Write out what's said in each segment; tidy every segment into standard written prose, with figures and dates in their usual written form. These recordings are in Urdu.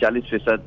40%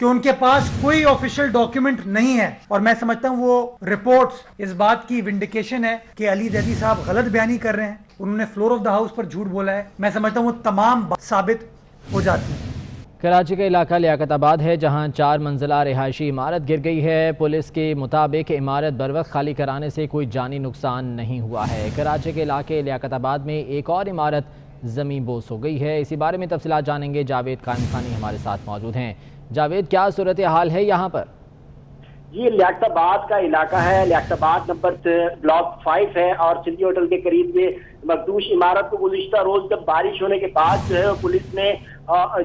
کہ ان کے پاس کوئی آفیشیل ڈاکیومنٹ نہیں ہے، اور میں سمجھتا ہوں وہ رپورٹس اس بات کی ونڈیکیشن ہے کہ علی زیدی صاحب غلط بیانی کر رہے ہیں، انہوں نے فلور آف دا ہاؤس پر جھوٹ بولا ہے. میں سمجھتا ہوں وہ تمام ثابت ہو جاتی ہیں. کراچی کا علاقہ لیاقت آباد ہے جہاں 4 منزلہ رہائشی عمارت گر گئی ہے. پولیس کے مطابق عمارت بروقت خالی کرانے سے کوئی جانی نقصان نہیں ہوا ہے. کراچی کے علاقے لیاقت آباد میں ایک اور عمارت زمین بوس ہو گئی ہے. اسی بارے میں تفصیلات جانیں گے. جاوید قائم خانی ہمارے ساتھ موجود ہیں. جاوید، کیا صورتحال ہے یہاں پر؟ یہ لیاقت آباد کا علاقہ ہے. لیاقت آباد نمبر بلاک 5 ہے اور سندھی ہوٹل کے قریب یہ مخدوش عمارت کو گزشتہ روز جب بارش ہونے کے بعد جو ہے پولیس نے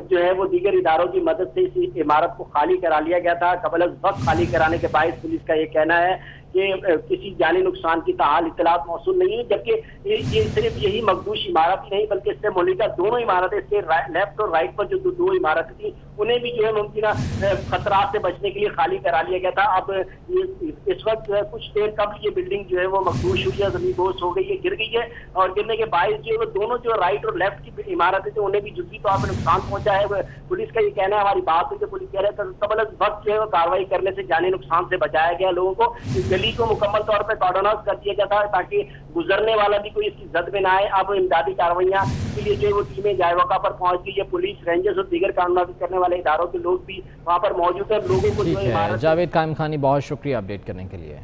جو ہے وہ دیگر اداروں کی مدد سے اس عمارت کو خالی کرا لیا گیا تھا. قبل از وقت خالی کرانے کے باعث پولیس کا یہ کہنا ہے کہ کسی جانی نقصان کی تاحال اطلاعات موصول نہیں ہے، جبکہ یہ صرف یہی مخدوش عمارت ہی نہیں بلکہ اس سے ملکہ دونوں عمارتیں، اس کے لیفٹ اور رائٹ پر جو 2 عمارتیں تھیں انہیں بھی جو ہے ممکنہ خطرات سے بچنے کے لیے خالی کرا لیا گیا تھا. اب اس وقت جو ہے کچھ دیر قبل یہ بلڈنگ جو ہے وہ مخدوش ہوئی ہے، زمین بوس ہو گئی ہے، گر گئی ہے، اور گرنے کے باعث جو ہے وہ دونوں جو رائٹ اور لیفٹ کی عمارتیں تھیں انہیں بھی جزوی طور پر نقصان پہنچا ہے. پولیس کا یہ کہنا ہے، ہماری بات ہوئی کہ پولیس کہہ رہے ہیں قبل از وقت جو ہے وہ کارروائی کرنے سے جانی نقصان سے بچایا گیا لوگوں کو. اس گلی کو مکمل طور پر کارڈنائز کر دیا گیا تھا تاکہ گزرنے والا بھی کوئی اس کی زد میں نہ آئے. اب امدادی کارروائیاں کے لیے جو ہے وہ ٹیمیں جائے موقع پر پہنچ گئی ہے. پولیس، رینجرز اور دیگر قانون نافذ کرنے والے اداروں کے لوگ بھی وہاں پر موجود ہیں. لوگوں کو جو ہے جاوید قائم خانی، بہت شکریہ اپڈیٹ کرنے کے لیے.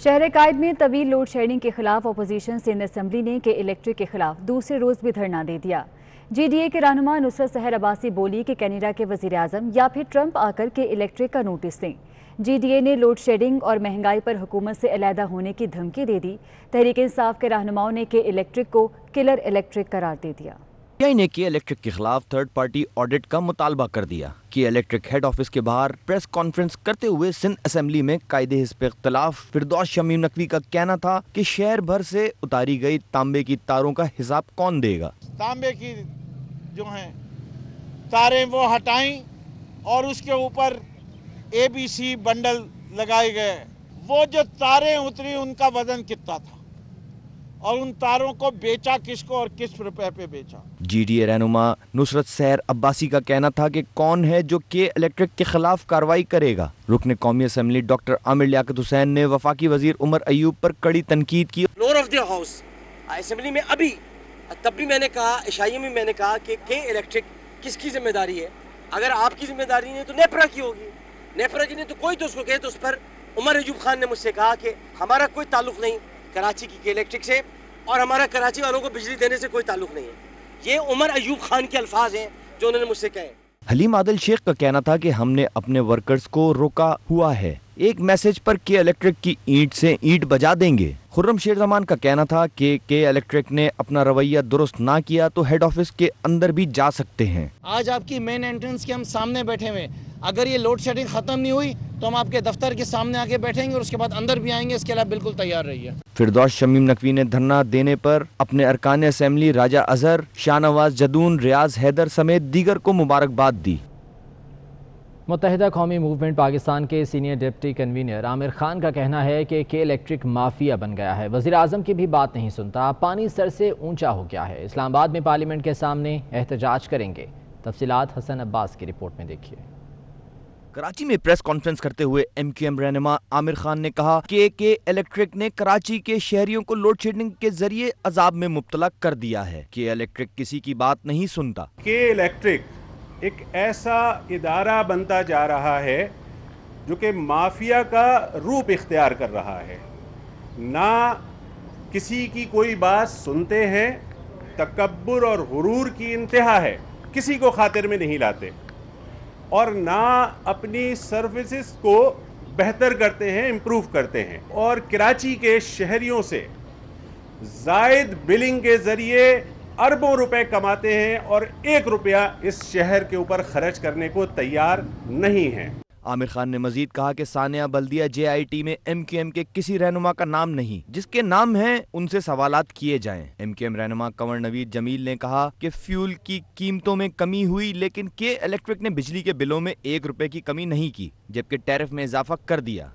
شہر قائد میں طویل لوڈ شیڈنگ کے خلاف اپوزیشن سندھ اسمبلی نے کے الیکٹرک کے خلاف دوسرے روز بھی دھرنا دے دیا. جی ڈی اے کے رہنما نصرت سحر عباسی بولی کہ کینیڈا کے وزیر اعظم یا پھر ٹرمپ آ کر کے الیکٹرک کا نوٹس دیں. جی ڈی اے نے لوڈ شیڈنگ اور مہنگائی پر حکومت سے علیحدہ ہونے کی دھمکی دے دی. تحریک انصاف کے رہنماؤں نے کے الیکٹرک کو کلر الیکٹرک قرار دے دیا. نے کے الیکٹرک کے خلاف تھرڈ پارٹی آڈٹ کا مطالبہ کر دیا. کے الیکٹرک ہیڈ آفس کے باہر پریس کانفرنس کرتے ہوئے سندھ اسمبلی میں قائد حزب اختلاف فردوس شمیم نقوی کا کہنا تھا کہ شہر بھر سے اتاری گئی تانبے کی تاروں کا حساب کون دے گا. تانبے کی جو ہیں تاریں وہ ہٹائیں اور اس کے اوپر ABC بنڈل لگائے گئے. وہ جو تاریں اتری ان کا وزن کتنا تھا اور ان تاروں کو بیچا کس کو اور کس روپے پہ بیچا. جی ڈی اے رہنما نصرت سحر عباسی کا کہنا تھا کہ کون ہے جو کے الیکٹرک کے خلاف کارروائی کرے گا. رکن قومی اسمبلی ڈاکٹر عامر لیاقت حسین نے وفاقی وزیر عمر ایوب پر کڑی تنقید کی. Floor of the house assembly میں ابھی تب بھی میں نے کہا، عشائیے میں میں نے کہا کہ کے الیکٹرک کس کی ذمہ داری ہے. اگر آپ کی ذمہ داری نہیں تو نیپرا کی ہوگی. نیپرا کی نہیں تو کوئی تو اس کو کہے. تو اس پر عمر ایوب خان نے مجھ سے کہا کہ ہمارا کوئی تعلق نہیں کراچی کی کے الیکٹرک سے اور ہمارا کراچی والوں کو بجلی دینے سے کوئی تعلق نہیں ہے. یہ عمر ایوب خان کے الفاظ ہیں جو انہوں نے مجھ سے کہے. حلیم عادل شیخ کا کہنا تھا کہ ہم نے اپنے ورکرز کو روکا ہوا ہے. ایک میسج پر کے الیکٹرک کی اینٹ سے اینٹ بجا دیں گے. خرم شیر زمان کا کہنا تھا کہ کے الیکٹرک نے اپنا رویہ درست نہ کیا تو ہیڈ آفس کے اندر بھی جا سکتے ہیں. آج آپ کی مین انٹرنس کے ہم سامنے بیٹھے ہوئے، اگر یہ لوڈ شیڈنگ ختم نہیں ہوئی تو ہم آپ کے دفتر کے سامنے آ کے بیٹھیں گے اور اس کے بعد اندر بھی آئیں گے. اس کے علاوہ بالکل تیار رہیے. فردوس شمیم نقوی نے دھرنا دینے پر اپنے ارکان اسمبلی راجہ اظہر، شاہ نواز جدون، ریاض حیدر سمیت دیگر کو مبارکباد دی. متحدہ قومی موومنٹ پاکستان کے senior deputy convener Aamir Khan کا کہنا ہے کہ کے الیکٹرک مافیا بن گیا ہے. وزیر اعظم کی بھی بات نہیں سنتا. پانی سر سے اونچا ہو گیا ہے. اسلام آباد میں پارلیمنٹ کے سامنے احتجاج کریں گے. تفصیلات حسن عباس کی رپورٹ میں دیکھیے. کراچی میں پریس کانفرنس کرتے ہوئے MQM رہنما عامر خان نے کہا کہ کے الیکٹرک نے کراچی کے شہریوں کو لوڈ شیڈنگ کے ذریعے عذاب میں مبتلا کر دیا ہے. کے الیکٹرک کسی کی بات نہیں سنتا. کے الیکٹرک ایک ایسا ادارہ بنتا جا رہا ہے جو کہ مافیا کا روپ اختیار کر رہا ہے. نہ کسی کی کوئی بات سنتے ہیں، تکبر اور غرور کی انتہا ہے، کسی کو خاطر میں نہیں لاتے اور نہ اپنی سروسز کو بہتر کرتے ہیں، امپروو کرتے ہیں. اور کراچی کے شہریوں سے زائد بلنگ کے ذریعے اربوں روپے کماتے ہیں اور 1 روپیہ اس شہر کے اوپر خرچ کرنے کو تیار نہیں ہیں. عامر خان نے مزید کہا کہ ثانیہ بلدیہ JIT میں MQM کے کسی رہنما کا نام نہیں. جس کے نام ہیں ان سے سوالات کیے جائیں. MQM رہنما کنور نوید جمیل نے کہا کہ فیول کی قیمتوں میں کمی ہوئی لیکن کے الیکٹرک نے بجلی کے بلوں میں 1 روپے کی کمی نہیں کی جبکہ ٹیرف میں اضافہ کر دیا.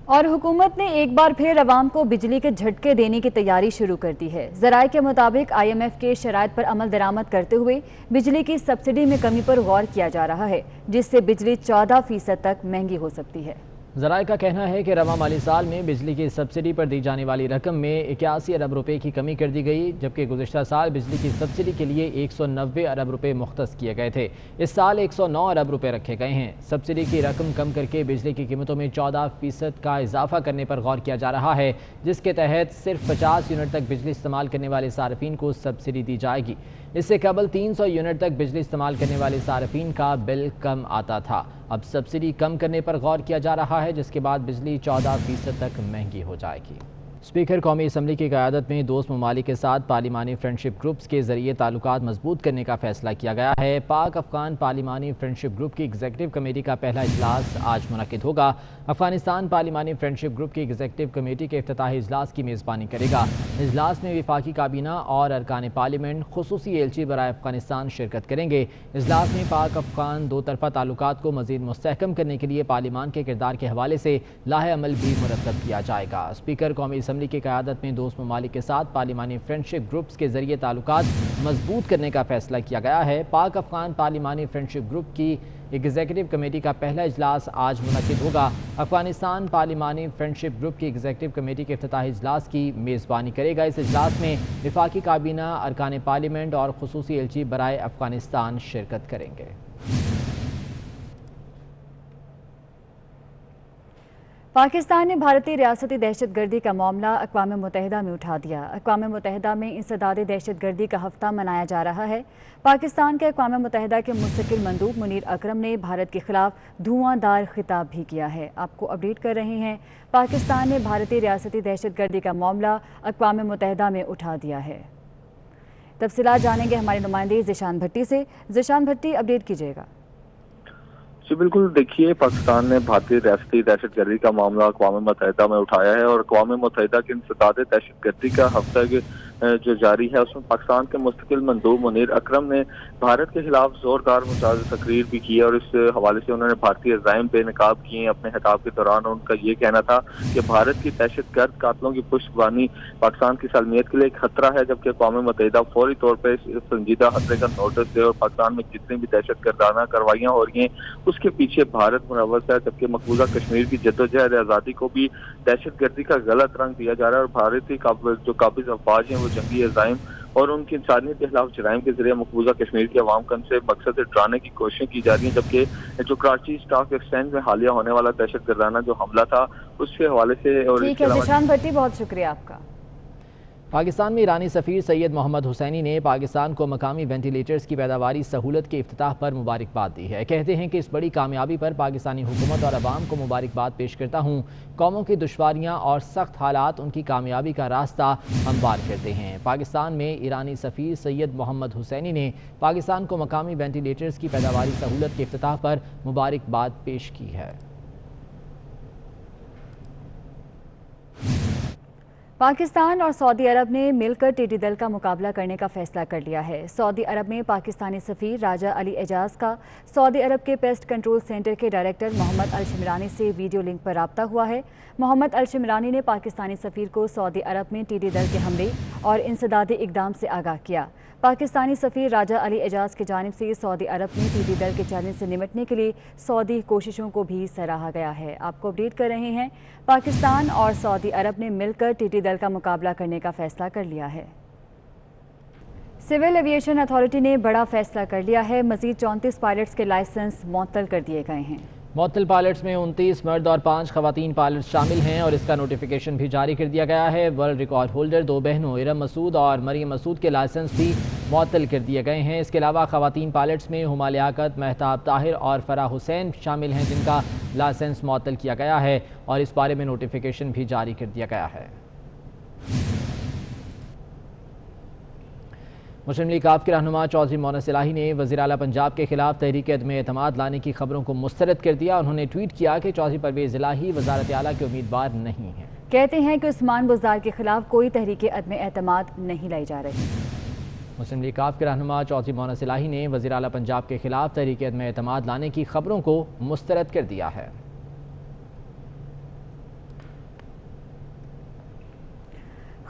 اور حکومت نے ایک بار پھر عوام کو بجلی کے جھٹکے دینے کی تیاری شروع کر دی ہے۔ ذرائع کے مطابق IMF کے شرائط پر عمل درآمد کرتے ہوئے بجلی کی سبسڈی میں کمی پر غور کیا جا رہا ہے، جس سے بجلی 14% تک مہنگی ہو سکتی ہے۔ ذرائع کا کہنا ہے کہ رواں مالی سال میں بجلی کی سبسڈی پر دی جانے والی رقم میں 81 ارب روپے کی کمی کر دی گئی، جبکہ گزشتہ سال بجلی کی سبسڈی کے لیے 190 ارب روپے مختص کیے گئے تھے۔ اس سال 109 ارب روپے رکھے گئے ہیں۔ سبسڈی کی رقم کم کر کے بجلی کی قیمتوں میں 14% کا اضافہ کرنے پر غور کیا جا رہا ہے، جس کے تحت صرف 50 یونٹ تک بجلی استعمال کرنے والے صارفین کو سبسڈی دی جائے گی۔ اس سے قبل 300 یونٹ تک بجلی استعمال کرنے والے صارفین کا بل کم آتا تھا۔ اب سبسڈی کم کرنے پر غور کیا جا رہا ہے، جس کے بعد بجلی 14% تک مہنگی ہو جائے گی۔ اسپیکر قومی اسمبلی کی قیادت میں دوست ممالک کے ساتھ پارلیمانی فرینڈشپ گروپس کے ذریعے تعلقات مضبوط کرنے کا فیصلہ کیا گیا ہے۔ پاک افغان پارلیمانی فرینڈشپ گروپ کی ایگزیکٹو کمیٹی کا پہلا اجلاس آج منعقد ہوگا۔ افغانستان پارلیمانی فرینڈشپ گروپ کی ایگزیکٹو کمیٹی کے افتتاحی اجلاس کی میزبانی کرے گا۔ اجلاس میں وفاقی کابینہ اور ارکان پارلیمنٹ خصوصی ایلچی برائے افغانستان شرکت کریں گے۔ اجلاس میں پاک افغان دو طرفہ تعلقات کو مزید مستحکم کرنے کے لیے پارلیمان کے کردار کے حوالے سے لاہ عمل بھی مرتب کیا جائے گا۔ اسپیکر قومی اسمبلی کی قیادت میں دوست ممالک کے ساتھ پارلیمانی فرینڈشپ گروپس کے ذریعے تعلقات مضبوط کرنے کا فیصلہ کیا گیا ہے۔ پاک افغان پارلیمانی فرینڈشپ گروپ کی ایگزیکٹو کمیٹی کا پہلا اجلاس آج منعقد ہوگا۔ افغانستان پارلیمانی فرینڈشپ گروپ کی ایگزیکٹو کمیٹی کے افتتاحی اجلاس کی میزبانی کرے گا۔ اس اجلاس میں وفاقی کابینہ، ارکان پارلیمنٹ اور خصوصی ایلچی برائے افغانستان شرکت کریں گے۔ پاکستان نے بھارتی ریاستی دہشت گردی کا معاملہ اقوام متحدہ میں اٹھا دیا۔ اقوام متحدہ میں انسداد دہشت گردی کا ہفتہ منایا جا رہا ہے۔ پاکستان کے اقوام متحدہ کے مستقل مندوب منیر اکرم نے بھارت کے خلاف دھواں دار خطاب بھی کیا ہے۔ آپ کو اپڈیٹ کر رہے ہیں، پاکستان نے بھارتی ریاستی دہشت گردی کا معاملہ اقوام متحدہ میں اٹھا دیا ہے۔ تفصیلات جانیں گے ہمارے نمائندے ذیشان بھٹی سے۔ ذیشان بھٹی، اپڈیٹ کیجیے گا۔ جی بالکل، دیکھیے پاکستان نے بھارتی ریاستی دہشت گردی کا معاملہ اقوام متحدہ میں اٹھایا ہے، اور اقوام متحدہ کے انسداد دہشت گردی کا ہفتہ جو جاری ہے اس میں پاکستان کے مستقل مندوب منیر اکرم نے بھارت کے خلاف زوردار متعارض تقریر بھی کی، اور اس حوالے سے انہوں نے بھارتی عزائم بے نقاب کیے اپنے خطاب کے دوران۔ ان کا یہ کہنا تھا کہ بھارت کی دہشت گرد قاتلوں کی پشتبانی پاکستان کی سالمیت کے لیے ایک خطرہ ہے، جبکہ اقوام متحدہ فوری طور پہ سنجیدہ خطرے کا نوٹس دے اور پاکستان میں جتنی بھی دہشت گردانہ کارروائیاں ہو رہی ہیں اس کے پیچھے بھارت ملوث ہے، جبکہ مقبوضہ کشمیر کی جدوجہد آزادی کو بھی دہشت گردی کا غلط رنگ دیا جا رہا ہے، اور بھارتی جو قابض افواج ہیں وہ جنگی عزائم اور ان کی انسانیت کے خلاف جرائم کے ذریعے مقبوضہ کشمیر کے عوام کو ان سے مقصد سے ڈرانے کی کوششیں کی جا رہی ہیں، جبکہ جو کراچی اسٹاک ایکسچینج میں حالیہ ہونے والا دہشت گردانہ جو حملہ تھا اس کے حوالے سے۔ اور ٹھیک ہے ذیشان بھٹی، بہت شکریہ آپ کا۔ پاکستان میں ایرانی سفیر سید محمد حسینی نے پاکستان کو مقامی وینٹیلیٹرز کی پیداواری سہولت کے افتتاح پر مبارکباد دی ہے۔ کہتے ہیں کہ اس بڑی کامیابی پر پاکستانی حکومت اور عوام کو مبارکباد پیش کرتا ہوں۔ قوموں کی دشواریاں اور سخت حالات ان کی کامیابی کا راستہ ہموار کرتے ہیں۔ پاکستان میں ایرانی سفیر سید محمد حسینی نے پاکستان کو مقامی وینٹیلیٹرز کی پیداواری سہولت کے افتتاح پر مبارکباد پیش کی ہے۔ پاکستان اور سعودی عرب نے مل کر ٹیڈی دل کا مقابلہ کرنے کا فیصلہ کر لیا ہے۔ سعودی عرب میں پاکستانی سفیر راجہ علی اعجاز کا سعودی عرب کے پیسٹ کنٹرول سینٹر کے ڈائریکٹر محمد الشمرانی سے ویڈیو لنک پر رابطہ ہوا ہے۔ محمد الشمرانی نے پاکستانی سفیر کو سعودی عرب میں ٹیڈی دل کے حملے اور انسدادی اقدام سے آگاہ کیا۔ پاکستانی سفیر راجہ علی اعجاز کی جانب سے سعودی عرب میں ٹیڈی دل کے چیلنج سے نمٹنے کے لیے سعودی کوششوں کو بھی سراہا گیا ہے۔ آپ کو اپڈیٹ کر رہے ہیں، پاکستان اور سعودی عرب نے مل کر ٹیڈی دل کا مقابلہ کرنے کا فیصلہ کر لیا ہے۔ سول ایویشن اتھارٹی نے بڑا فیصلہ کر لیا ہے، مزید 34 پائلٹس کے لائسنس معطل کر دیے گئے ہیں۔ معطل پائلٹس میں 29 مرد اور 5 خواتین پائلٹس شامل ہیں، اور اس کا نوٹیفیکیشن بھی جاری کر دیا گیا ہے۔ ورلڈ ریکارڈ ہولڈر 2 بہنوں ارم مسعود اور مریم مسعود کے لائسنس بھی معطل کر دیے گئے ہیں۔ اس کے علاوہ خواتین پائلٹس میں ہما لیاقت، مہتاب طاہر اور فرح حسین شامل ہیں، جن کا لائسنس معطل کیا گیا ہے، اور اس بارے میں نوٹیفیکیشن بھی جاری کر دیا گیا ہے۔ مسلم لیگ کاف کے رہنما چودھری مونس الہی نے وزیر اعلیٰ پنجاب کے خلاف تحریک عدم اعتماد لانے کی خبروں کو مسترد کر دیا۔ انہوں نے ٹویٹ کیا کہ چودھری پرویز الہی وزارت اعلیٰ کے امیدوار نہیں ہیں۔ کہتے ہیں کہ عثمان بزدار کے خلاف کوئی تحریک عدم اعتماد نہیں لائی جا رہی۔ مسلم لیگ کاف کے رہنما چودھری مونس الہی نے وزیر اعلیٰ پنجاب کے خلاف تحریک عدم اعتماد لانے کی خبروں کو مسترد کر دیا ہے۔